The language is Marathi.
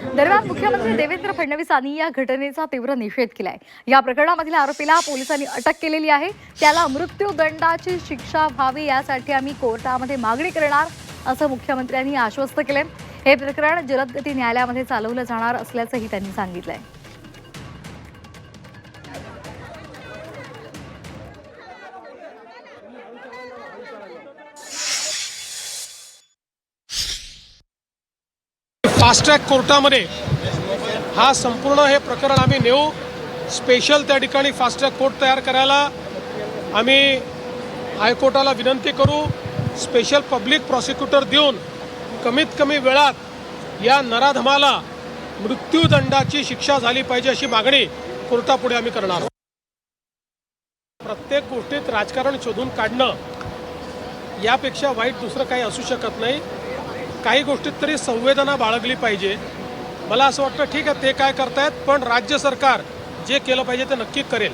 दरम्यान मुख्यमंत्री देवेंद्र फडणवीसांनी या घटनेचा तीव्र निषेध केलाय। या प्रकरणामधील आरोपीला पोलिसांनी अटक केलेली आहे। त्याला मृत्यूदंडाची शिक्षा व्हावी यासाठी आम्ही कोर्टामध्ये मागणी करणार असं मुख्यमंत्र्यांनी आश्वस्त केलंय। हे प्रकरण जलदगती न्यायालयामध्ये चालवलं जाणार असल्याचंही त्यांनी सांगितलंय। फास्ट ट्रॅक कोर्टामध्ये हा संपूर्ण हे प्रकरण आम्ही नेऊ। स्पेशल त्या ठिकाणी फास्ट ट्रॅक कोर्ट तयार करायला आम्ही हायकोर्टाला विनंती करू। स्पेशल पब्लिक प्रॉसिक्युटर देऊन कमीत कमी वेळात या नराधमाला मृत्यूदंडाची शिक्षा झाली पाहिजे अशी मागणी कोर्टापुढे आम्ही करणार आहोत। प्रत्येक गोष्टीत राजकारण शोधून काढणं यापेक्षा वाईट दुसरं काही असू शकत नाही। काही गोष्टीत तरी संवेदना बाळगली पाहिजे। मला असं वाटतं ठीक आहे ते काय करतायत, पण राज्य सरकार जे केलं पाहिजे ते नक्की करेल।